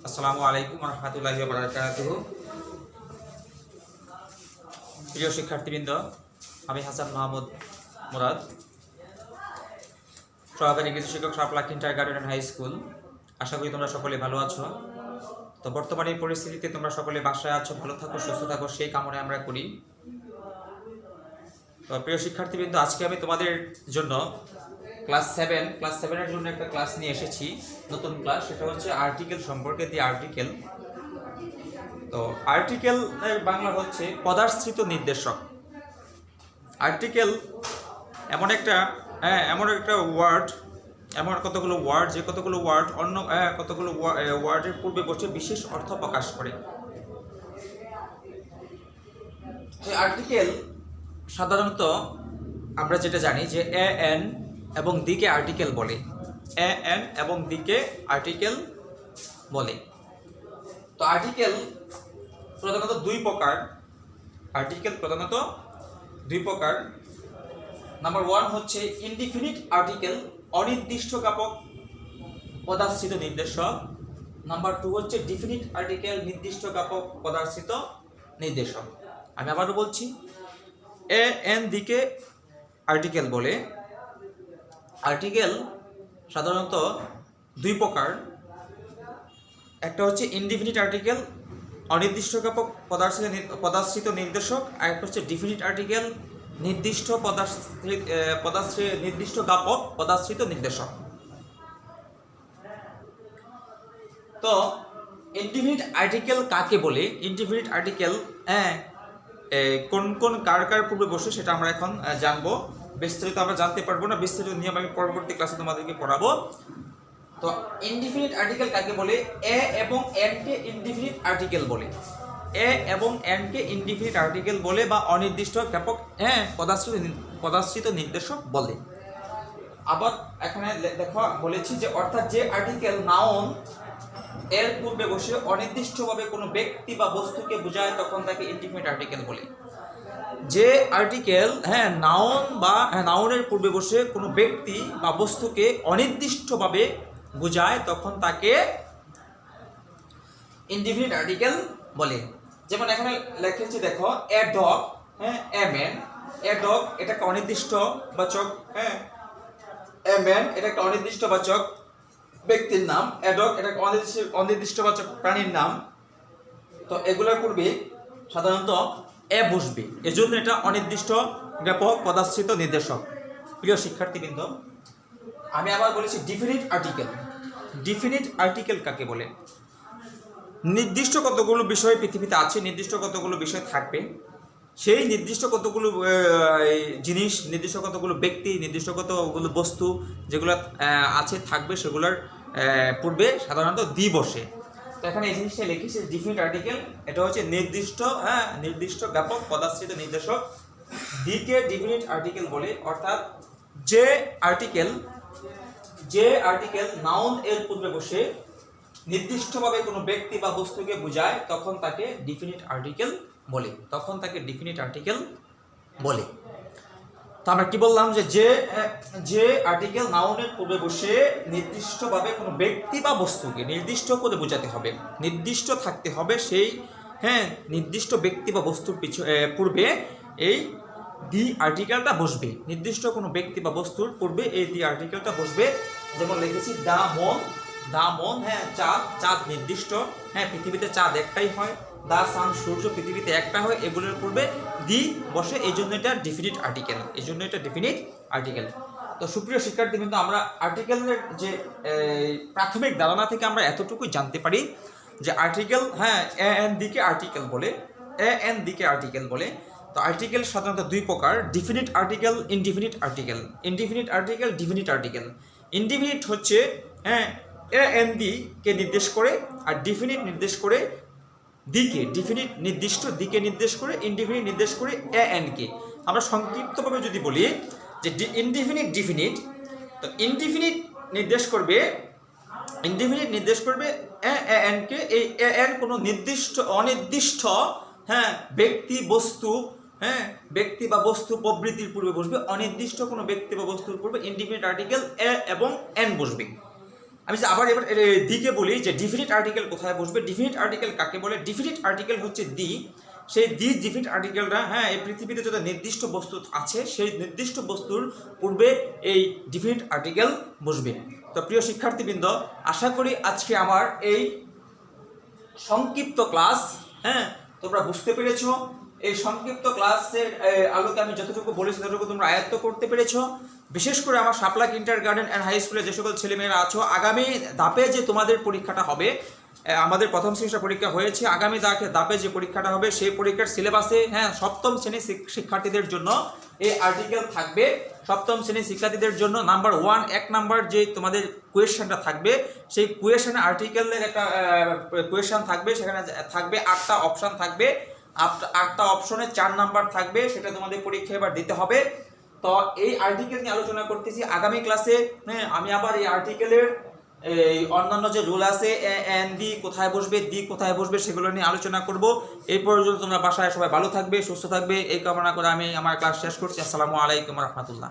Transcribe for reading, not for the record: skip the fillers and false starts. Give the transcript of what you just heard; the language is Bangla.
আসসালামু আলাইকুম রহমতুল্লাহি ওয়া বারাকাতুহু। প্রিয় শিক্ষার্থীবৃন্দ, আমি হাসান মাহমুদ মুরাদ, সহকারী কৃষি শিক্ষক, শাপলা কিন্ডারগার্টেন অ্যান্ড হাই স্কুল। আশা করি তোমরা সকলে ভালো আছো। তো বর্তমানে এই পরিস্থিতিতে তোমরা সকলে বাসায় আছো, ভালো থাকো, সুস্থ থাকো, সেই কামনা আমরা করি। তো প্রিয় শিক্ষার্থীবৃন্দ, আজকে আমি তোমাদের জন্য ক্লাস সেভেনের জন্য একটা ক্লাস নিয়ে এসেছি, নতুন ক্লাস। সেটা হচ্ছে আর্টিকেল সম্পর্কে। The article. তো আর্টিকেল বাংলা হচ্ছে পদার্থিত নির্দেশক। আর্টিকেল এমন একটা ওয়ার্ড, এমন কতগুলো ওয়ার্ড, যে কতগুলো ওয়ার্ড অন্য কতগুলো ওয়ার্ডের পূর্বে বসে বিশেষ অর্থ প্রকাশ করে। আর্টিকেল সাধারণত আমরা যেটা জানি যে এ এন এবং দিকে আর্টিকেল বলে। এ এন এবং দিকে আর্টিকেল বলে। তো আর্টিকেল প্রধানত দুই প্রকার। নাম্বার ওয়ান হচ্ছে ইনডিফিনিট আর্টিকেল, অনির্দিষ্ট জ্ঞাপক পদার্থিত নির্দেশক। নাম্বার টু হচ্ছে ডিফিনিট আর্টিকেল, নির্দিষ্ট জ্ঞাপক পদার্থিত নির্দেশক। আমি আবারও বলছি, এ এন দিকে আর্টিকেল বলে। আর্টিকেল সাধারণত দুই প্রকার। একটা হচ্ছে ইনডিফিনিট আর্টিকেল, অনির্দিষ্ট জ্ঞাপক পদার্থিত নির্দেশক। আর একটা হচ্ছে ডিফিনিট আর্টিকেল, নির্দিষ্ট নির্দিষ্ট জ্ঞাপক পদার্থিত নির্দেশক। তো ইনডিফিনিট আর্টিকেল কাকে বলে? ইনডিফিনিট আর্টিকেল কোন কোন কার পূর্বে বসে সেটা আমরা এখন জানবো। বিস্তারিত আমরা জানতে পারবো না, বিস্তারিত নিয়ম আমি পরবর্তী ক্লাসে তোমাদেরকে পড়াবো। তো ইনডিফিনিট আর্টিকেল কাকে বলে? এ এবং এন কে ইনডিফিনিট আর্টিকেল বলে। এ এবং এন কে ইনডিফিনিট আর্টিকেল বলে বা অনির্দিষ্ট জ্ঞাপক পদার্থিত নির্দেশক বলে। আবার এখানে দেখো বলেছি যে অর্থাৎ যে আর্টিকেল নাউন এর পূর্বে বসে অনির্দিষ্টভাবে কোনো ব্যক্তি বা বস্তুকে বোঝায় তখন তাকে ইনডিফিনিট আর্টিকেল বলে। যে আর্টিকেল নাউনের পূর্বে বসে কোনো ব্যক্তি বা বস্তুকে অনির্দিষ্টভাবে বোঝায় তখন তাকে ইনডিফিনিট আর্টিকেল বলে। যেমন এখানে লিখেছি দেখো, a dog, a man. A dog এটা একটা অনির্দিষ্ট বাচক, এ ম্যান এটা একটা অনির্দিষ্ট বাচক ব্যক্তির নাম। এ ডগ এটা অনির্দিষ্ট বাচক প্রাণীর নাম। তো এগুলোর পূর্বে সাধারণত এ বসবে, এজন্য এটা অনির্দিষ্ট জ্ঞাপক পদার্থিত নির্দেশক। প্রিয় শিক্ষার্থীবৃন্দ, আমি আবার বলেছি ডিফিনিট আর্টিকেল। ডিফিনিট আর্টিকেল কাকে বলে? নির্দিষ্ট কতগুলো বিষয় পৃথিবীতে আছে, নির্দিষ্ট কতগুলো বিষয় থাকবে, সেই নির্দিষ্ট কতগুলো জিনিস, নির্দিষ্ট কতগুলো ব্যক্তি, নির্দিষ্ট কতগুলো বস্তু যেগুলো আছে থাকবে, সেগুলোর পূর্বে সাধারণত দি বসে। তো এখানে এই জিনিসটা লিখেছি ডিফিনিট আর্টিকেল। এটা হচ্ছে নির্দিষ্ট জ্ঞাপক পদার্থিত নির্দেশক। দিকে ডিফিনিট আর্টিকেল বলে। অর্থাৎ যে আর্টিকেল নাউন এর পূর্বে বসে নির্দিষ্টভাবে কোনো ব্যক্তি বা বস্তুকে বোঝায় তখন তাকে ডিফিনিট আর্টিকেল বলে। তো আমরা কি বললাম যে আর্টিকেল নাউনের পূর্বে বসে নির্দিষ্টভাবে কোনো ব্যক্তি বা বস্তুকে নির্দিষ্ট করে বোঝাতে হবে, নির্দিষ্ট থাকতে হবে সেই নির্দিষ্ট ব্যক্তি বা বস্তুর পূর্বে এই দি আর্টিকেলটা বসবে। নির্দিষ্ট কোনো ব্যক্তি বা বস্তুর পূর্বে এই দি আর্টিকেলটা বসবে। যেমন লিখেছি দা মন, চাঁদ নির্দিষ্ট, পৃথিবীতে চাঁদ একটাই হয়। দা সান সূর্য পৃথিবীতে একটা হয়। এগুলোর পূর্বে দি বসে, এই জন্য এটা ডিফিনিট আর্টিকেল। তো সুপ্রিয় শিক্ষার্থী, কিন্তু আমরা আর্টিকেলের যে প্রাথমিক ধারণা থেকে আমরা এতটুকুই জানতে পারি যে আর্টিকেল এ এন দিকে আর্টিকেল বলে। তো আর্টিকেল সাধারণত দুই প্রকার, definite article, indefinite article. Definite article. Indefinite হচ্ছে এ এন দি কে নির্দেশ করে, আর ডিফিনিট নির্দেশ করে দিকে। ডিফিনিট নির্দিষ্ট দিকে নির্দেশ করে, ইনডিফিনিট নির্দেশ করে এ এন কে। আমরা সংক্ষিপ্তভাবে যদি বলি যে ডিফিনিট, তো ইনডিফিনিট নির্দেশ করবে এ এন কে। এই এ এন কোনো অনির্দিষ্ট ব্যক্তি বা বস্তু প্রবৃত্তির পূর্বে বসবে। অনির্দিষ্ট কোনো ব্যক্তি বা বস্তুর পূর্বে ইনডিফিনিট আর্টিকেল এ এবং এন বসবে। আমি যে আবার এবার দিকে বলি যে ডিফিনিট আর্টিকেল কোথায় বসবে। ডিফিনিট আর্টিকেল কাকে বলে? ডিফিনিট আর্টিকেল হচ্ছে দি, সেই ডিফিনিট আর্টিকেলটা, হ্যাঁ, এই পৃথিবীতে যত নির্দিষ্ট বস্তু আছে সেই নির্দিষ্ট বস্তুর পূর্বে এই ডিফিনিট আর্টিকেল বসবে। তো প্রিয় শিক্ষার্থীবৃন্দ, আশা করি আজকে আমার এই সংক্ষিপ্ত ক্লাস, হ্যাঁ, তোমরা বুঝতে পেরেছো। এই সংক্ষিপ্ত ক্লাসের আলোকে আমি যতটুকু বলেছি ততটুকু তোমরা আয়ত্ত করতে পেরেছো। বিশেষ করে আমার শাপলা কিন্ডারগার্টেন অ্যান্ড হাই স্কুলে যে সকল ছেলেমেয়েরা আছো, আগামী ধাপে যে তোমাদের পরীক্ষাটা হবে, আমাদের প্রথম সেমিস্টার পরীক্ষা হয়েছে, আগামী ধাপে যে পরীক্ষাটা হবে সেই পরীক্ষার সিলেবাসে, হ্যাঁ, সপ্তম শ্রেণীর শিক্ষার্থীদের জন্য এই আর্টিকেল থাকবে। সপ্তম শ্রেণীর শিক্ষার্থীদের জন্য নাম্বার 1 1 নাম্বার যে তোমাদের কোয়েশ্চেনটা থাকবে, সেই কোয়েশ্চেন আর্টিকেলের একটা কোয়েশ্চেন থাকবে, সেখানে থাকবে 8টা অপশান থাকবে, 8টা অপশনে 4 নাম্বার থাকবে, সেটা তোমাদের পরীক্ষা এবার দিতে হবে। তো এই আর্টিকেল নিয়ে আলোচনা করতেছি আগামী ক্লাসে। হ্যাঁ, আমি আবার এই আর্টিকেলের এই অন্যান্য যে রুল আছে, এন দি কোথায় বসবে, দি কোথায় বসবে, সেগুলো নিয়ে আলোচনা করব। এই পর্যন্ত তোমরা বাসায় সবাই ভালো থাকবে, সুস্থ থাকবে, এই কামনা করে আমি আমার ক্লাস শেষ করছি। আসসালামু আলাইকুম রহমতুল্লাহ।